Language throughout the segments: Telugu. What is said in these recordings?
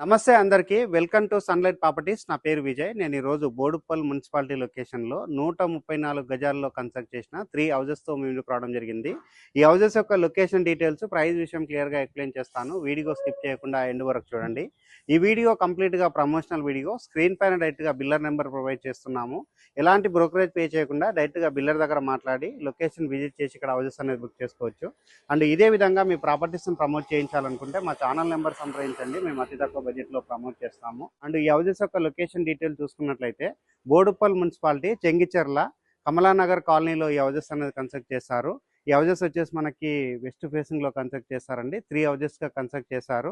నమస్తే అందరికీ. Welcome to sunlight properties. నా పేరు విజయ్. నేను ఈరోజు బోడుప్పల్ మున్సిపాలిటీ లొకేషన్‌లో 134 గజాల్లో కన్స్ట్రక్ట్ చేసిన 3 హౌసెస్‌తో మీ ముందుకు రావడం జరిగింది. ఈ హౌసెస్ యొక్క లొకేషన్ డీటెయిల్స్, ప్రైస్ విషయం క్లియర్‌గా ఎక్స్‌ప్లెయిన్ చేస్తాను. వీడియో స్కిప్ చేయకుండా ఎండ్ వరకు చూడండి. ఈ వీడియో కంప్లీట్‌గా ప్రమోషనల్ వీడియో. స్క్రీన్ పైన డైరెక్ట్‌గా బిల్లర్ నెంబర్ ప్రొవైడ్ చేస్తున్నాము. ఎలాంటి బ్రోకరేజ్ పే చేయకుండా డైరెక్ట్‌గా బిల్లర్ దగ్గర మాట్లాడి లొకేషన్ విజిట్ చేసి ఇక్కడ హౌసెస్ అనేది బుక్ చేసుకోవచ్చు. అండ్ ఇదే విధంగా మీ ప్రాపర్టీస్ని ప్రమోట్ చేయించాలనుకుంటే మా ఛానల్ నెంబర్ సంప్రదించండి. మేము అతి తక్కువ బడ్జెట్ లో ప్రమోట్ చేస్తాము. అండ్ ఈ హౌసెస్ యొక్క లొకేషన్ డీటెయిల్ చూసుకున్నట్లయితే బోడుప్పల్ మున్సిపాలిటీ చెంగిచెర్ల కమలానగర్ కాలనీలో ఈ హౌసెస్ అనేది కన్స్ట్రక్ట్ చేశారు. ఈ హౌసెస్ వచ్చేసి మనకి వెస్ట్ ఫేసింగ్ లో కన్స్ట్రక్ట్ చేశారండి. 3 హౌసెస్ గా కన్స్ట్రక్ట్ చేశారు.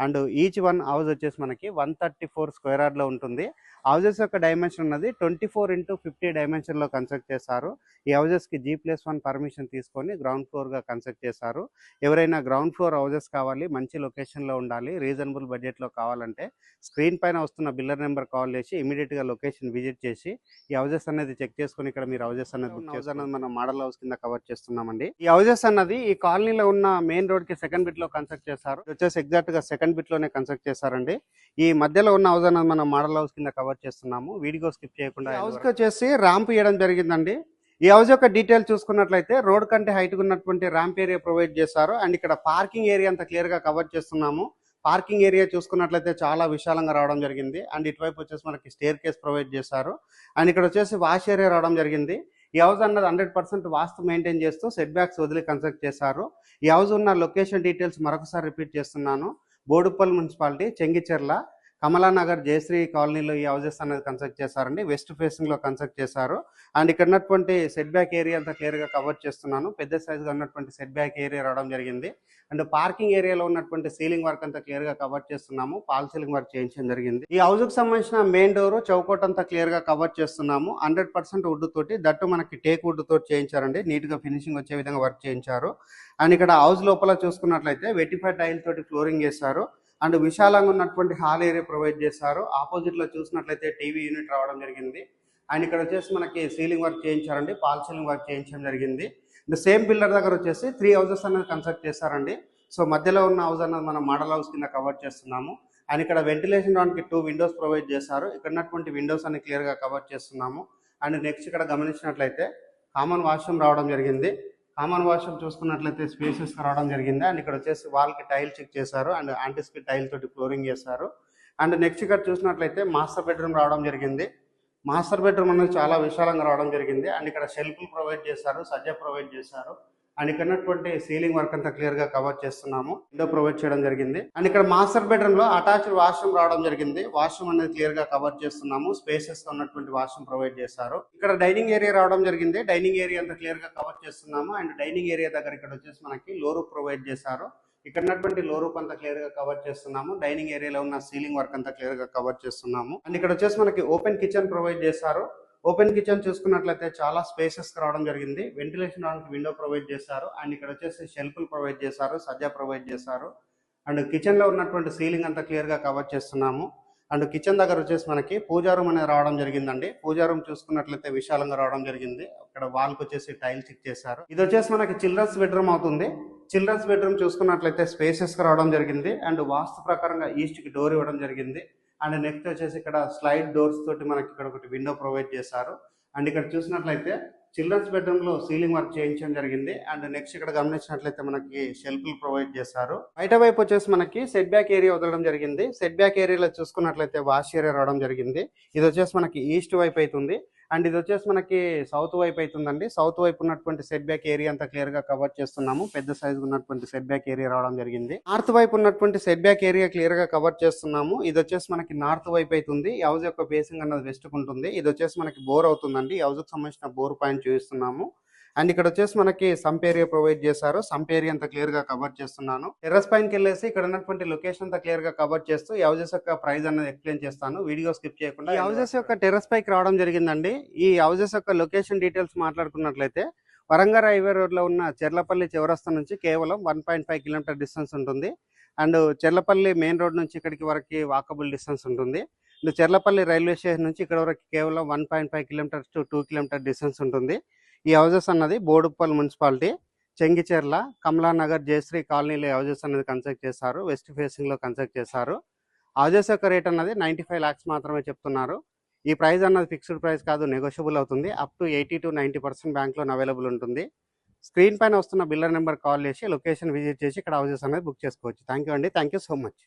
అండ్ ఈచ్ వన్ హౌస్ వచ్చేసి మనకి 134 స్క్వేర్ యార్డ్ లో ఉంటుంది. హౌసెస్ యొక్క డైమెన్షన్ ఉన్నది 24x50 డైమెన్షన్ లో కన్స్ట్రక్ట్ చేశారు. ఈ హౌసెస్ కి G+1 పర్మిషన్ తీసుకొని గ్రౌండ్ ఫ్లోర్ గా కన్స్ట్రక్ట్ చేశారు. ఎవరైనా గ్రౌండ్ ఫ్లోర్ హౌసెస్ కావాలి, మంచి లొకేషన్ లో ఉండాలి, రీజనబుల్ బడ్జెట్ లో కావాలంటే స్క్రీన్ పైన వస్తున్న బిల్లర్ నెంబర్ కాల్ చేసి ఇమీడియట్ గా లొకేషన్ విజిట్ చేసి ఈ హౌసెస్ అనేది చెక్ చేసుకుని ఇక్కడ మీరు హౌసెస్ అనేది బుక్ చేసుకుని మనం మోడల్ హౌస్ కింద కవర్ చేస్తున్నామండి. ఈ హౌసెస్ అన్నది ఈ కాలనీలో ఉన్న మెయిన్ రోడ్ కి సెకండ్ బిట్ లో కన్స్ట్రక్ట్ చేశారు. వచ్చేసి ఎగ్జాక్ట్ గా సెకండ్ బిట్ లోనే కన్స్ట్రక్ట్ చేశారండి. ఈ మధ్యలో ఉన్న హౌస్ అన్నది మనం మోడల్ హౌస్ కింద కవర్ చేస్తున్నాము. వీడియో స్కిప్ చేయకుండా హౌస్ కి వచ్చేసి ర్యాంప్ ఇవ్వడం జరిగిందండి. ఈ హౌస్ యొక్క డీటెయిల్ చూసుకున్నట్లయితే రోడ్ కంటే హైట్ ఉన్నటువంటి ర్యాంప్ ఏరియా ప్రొవైడ్ చేశారు. అండ్ ఇక్కడ పార్కింగ్ ఏరియా అంతా క్లియర్ గా కవర్ చేస్తున్నాము. పార్కింగ్ ఏరియా చూసుకున్నట్లయితే చాలా విశాలంగా రావడం జరిగింది. అండ్ ఇటువైపు వచ్చేసి మనకి స్టేర్ కేస్ ప్రొవైడ్ చేశారు. అండ్ ఇక్కడ వచ్చేసి వాష్ ఏరియా రావడం జరిగింది. ఈ హౌస్ అన్నది 100% వాస్తు మెయింటైన్ చేస్తూ సెట్ బ్యాక్స్ వదిలి కన్స్ట్రక్ట్ చేశారు. ఈ హౌస్ ఉన్న లొకేషన్ డీటెయిల్స్ మరొకసారి రిపీట్ చేస్తున్నాను. బోడుప్పల్ మున్సిపాలిటీ చెంగిచెర్ల కమలానగర్ జయశ్రీ కాలనీలో ఈ హౌసెస్ అనేది కన్స్ట్రక్ట్ చేశారండి. వెస్ట్ ఫేసింగ్ లో కన్స్ట్రక్ట్ చేశారు. అండ్ ఇక్కడ ఉన్నటువంటి సెట్ బ్యాక్ ఏరియా అంతా క్లియర్ గా కవర్ చేస్తున్నాను. పెద్ద సైజ్ గా ఉన్నటువంటి సెట్ బ్యాక్ ఏరియా రావడం జరిగింది. అండ్ పార్కింగ్ ఏరియాలో ఉన్నటువంటి సీలింగ్ వర్క్ అంతా క్లియర్ గా కవర్ చేస్తున్నాము. పాల్ సీలింగ్ వర్క్ చేయించడం జరిగింది. ఈ హౌస్ కు సంబంధించిన మెయిన్ డోర్ చౌకోట్ అంతా క్లియర్ గా కవర్ చేస్తున్నాము. 100% వుడ్ తోటి, దట్టు మనకి టేక్ వుడ్ తోటి చేయించారండి. నీట్ గా ఫినిషింగ్ వచ్చే విధంగా వర్క్ చేయించారు. అండ్ ఇక్కడ హౌస్ లోపల చూసుకున్నట్లయితే వెటిఫై టైల్ తోటి ఫ్లోరింగ్ చేశారు. అండ్ విశాలంగా ఉన్నటువంటి హాల్ ఏరియా ప్రొవైడ్ చేశారు. ఆపోజిట్ లో చూసినట్లయితే టీవీ యూనిట్ రావడం జరిగింది. అండ్ ఇక్కడ వచ్చేసి మనకి సీలింగ్ వర్క్ చేయించారండి. పాల్ సీలింగ్ వర్క్ చేయించడం జరిగింది. సేమ్ బిల్డర్ దగ్గర వచ్చేసి 3 హౌసెస్ అనేది కన్స్ట్రక్ట్ చేశారండి. సో మధ్యలో ఉన్న హౌస్ అన్నది మనం మోడల్ హౌస్ కింద కవర్ చేస్తున్నాము. అండ్ ఇక్కడ వెంటిలేషన్ రావడానికి 2 విండోస్ ప్రొవైడ్ చేశారు. ఇక్కడ ఉన్నటువంటి విండోస్ అన్ని క్లియర్ గా కవర్ చేస్తున్నాము. అండ్ నెక్స్ట్ ఇక్కడ గమనించినట్లయితే కామన్ వాష్రూమ్ రావడం జరిగింది. కామన్ వాష్రూమ్ చూసుకున్నట్లయితే స్పేసెస్ రావడం జరిగింది. అండ్ ఇక్కడ వచ్చేసి వాల్ కి టైల్ చెక్ చేశారు. అండ్ యాంటిస్కి టైల్ తోటి ఫ్లోరింగ్ చేశారు. అండ్ నెక్స్ట్ ఇక్కడ చూసినట్లయితే మాస్టర్ బెడ్రూమ్ రావడం జరిగింది. మాస్టర్ బెడ్రూమ్ అనేది చాలా విశాలంగా రావడం జరిగింది. అండ్ ఇక్కడ షెల్ఫ్ ప్రొవైడ్ చేశారు, సజ్జ ప్రొవైడ్ చేశారు. అండ్ ఇక్కడ ఉన్నటువంటి సీలింగ్ వర్క్ అంతా క్లియర్ గా కవర్ చేస్తున్నాము. విండో ప్రొవైడ్ చేయడం జరిగింది. అండ్ ఇక్కడ మాస్టర్ బెడ్రూమ్ లో అటాచ్డ్ వాష్రూమ్ రావడం జరిగింది. వాష్రూమ్ అనేది క్లియర్ గా కవర్ చేస్తున్నాము. స్పేసెస్ గా ఉన్నటువంటి వాష్రూమ్ ప్రొవైడ్ చేశారు. ఇక్కడ డైనింగ్ ఏరియా రావడం జరిగింది. డైనింగ్ ఏరియా అంతా క్లియర్ గా కవర్ చేస్తున్నాము. అండ్ డైనింగ్ ఏరియా దగ్గర ఇక్కడ వచ్చేసి మనకి లో రూఫ్ ప్రొవైడ్ చేశారు. ఇక్కడ ఉన్నటువంటి లో రూఫ్ అంతా క్లియర్ గా కవర్ చేస్తున్నాము. డైనింగ్ ఏరియాలో ఉన్న సీలింగ్ వర్క్ అంతా క్లియర్ గా కవర్ చేస్తున్నాము. అండ్ ఇక్కడ వచ్చేసి మనకి ఓపెన్ కిచెన్ ప్రొవైడ్ చేశారు. ఓపెన్ కిచెన్ చూసుకున్నట్లయితే చాలా స్పేసెస్ రావడం జరిగింది. వెంటిలేషన్ రావడానికి విండో ప్రొవైడ్ చేశారు. అండ్ ఇక్కడ వచ్చేసి షెల్ఫ్లు ప్రొవైడ్ చేశారు, సజ్జా ప్రొవైడ్ చేశారు. అండ్ కిచెన్ లో ఉన్నటువంటి సీలింగ్ అంతా క్లియర్ గా కవర్ చేస్తున్నాము. అండ్ కిచెన్ దగ్గర వచ్చేసి మనకి పూజా రూమ్ అనేది రావడం జరిగిందండి. పూజా రూమ్ చూసుకున్నట్లయితే విశాలంగా రావడం జరిగింది. అక్కడ వాల్ కి వచ్చేసి టైల్ చెక్ చేశారు. ఇది వచ్చేసి మనకి చిల్డ్రన్స్ బెడ్రూమ్ అవుతుంది. చిల్డ్రన్స్ బెడ్రూమ్ చూసుకున్నట్లయితే స్పేసెస్ గా రావడం జరిగింది. అండ్ వాస్తు ప్రకారంగా ఈస్ట్ కి డోర్ ఇవ్వడం జరిగింది. అండ్ నెక్స్ట్ వచ్చేసి ఇక్కడ స్లైడ్ డోర్స్ తోటి మనకి ఇక్కడ ఒకటి విండో ప్రొవైడ్ చేశారు. అండ్ ఇక్కడ చూసినట్లయితే చిల్డ్రన్స్ బెడ్రూమ్ లో సీలింగ్ వర్క్ చేయించడం జరిగింది. అండ్ నెక్స్ట్ ఇక్కడ గమనించినట్లయితే మనకి షెల్ఫ్లు ప్రొవైడ్ చేశారు. బయట వైపు వచ్చేసి మనకి సెట్ బ్యాక్ ఏరియా వదలడం జరిగింది. సెట్ బ్యాక్ ఏరియాలో చూసుకున్నట్లయితే వాష్ ఏరియా రావడం జరిగింది. ఇది వచ్చేసి మనకి ఈస్ట్ వైపు అవుతుంది. అండ్ ఇది వచ్చేసి మనకి సౌత్ వైపు అవుతుందండి. సౌత్ వైపు ఉన్నటువంటి సెట్ బ్యాక్ ఏరియా అంతా క్లియర్ గా కవర్ చేస్తున్నాము. పెద్ద సైజ్ ఉన్నటువంటి సెట్ బ్యాక్ ఏరియా రావడం జరిగింది. నార్త్ వైపు ఉన్నటువంటి సెట్ బ్యాక్ ఏరియా క్లియర్ గా కవర్ చేస్తున్నాము. ఇది వచ్చేసి మనకి నార్త్ వైపు అవుతుంది. ఈ హౌస్ యొక్క ఫేసింగ్ అన్నది వెస్ట్ కు ఉంటుంది. ఇది వచ్చేసి మనకి బోర్ అవుతుందండి. ఈ హౌస్ కు సంబంధించిన బోర్ పాయింట్ చూపిస్తున్నాము. అండ్ ఇక్కడ వచ్చేసి మనకి సంప్ ఏరియా ప్రొవైడ్ చేశారు. సంప్ ఏరియా అంతా క్లియర్ గా కవర్ చేస్తున్నాను. టెర్రస్ పైనకి వెళ్ళేసి ఇక్కడ ఉన్నటువంటి లొకేషన్ అంతా క్లియర్ గా కవర్ చేస్తూ ఈ హౌసెస్ యొక్క ప్రైస్ అనేది ఎక్స్ప్లెయిన్ చేస్తాను. వీడియో స్కిప్ చేయకుండా. ఈ హౌసెస్ యొక్క టెర్రస్ పైకి రావడం జరిగిందండి. ఈ హౌసెస్ యొక్క లొకేషన్ డీటెయిల్స్ మాట్లాడుకున్నట్లయితే వరంగల్ హైవే రోడ్ లో ఉన్న చెర్లపల్లి చౌరస్తా నుంచి కేవలం 1.5 కిలోమీటర్ డిస్టెన్స్ ఉంటుంది. అండ్ చెర్లపల్లి మెయిన్ రోడ్ నుంచి ఇక్కడికి వరకు వాకబుల్ డిస్టెన్స్ ఉంటుంది. చెర్లపల్లి రైల్వే స్టేషన్ నుంచి ఇక్కడ వరకు కేవలం 1.5 కిలోమీటర్స్ టు 2 కిలోమీటర్ డిస్టెన్స్ ఉంటుంది. ఈ హౌసెస్ అన్నది బోడుప్పల్ మున్సిపాలిటీ చెంగిచెర్ల కమలానగర్ జయశ్రీ కాలనీలో హౌసెస్ అనేది కన్స్ట్రక్ట్ చేశారు. వెస్ట్ ఫేసింగ్ లో కన్స్ట్రక్ట్ చేశారు. హౌజెస్ యొక్క రేట్ అన్నది 95 lakhs మాత్రమే చెప్తున్నారు. ఈ ప్రైస్ అన్నది ఫిక్స్డ్ ప్రైస్ కాదు, నెగోషియబుల్ అవుతుంది. Up to 80-90% bank loan available ఉంటుంది. స్క్రీన్ పైన వస్తున్న బిల్లర్ నెంబర్ కాల్ చేసి లొకేషన్ విజిట్ చేసి ఇక్కడ హౌజెస్ అనేది బుక్ చేసుకోవచ్చు. థ్యాంక్ యూ అండి. Thank you so much.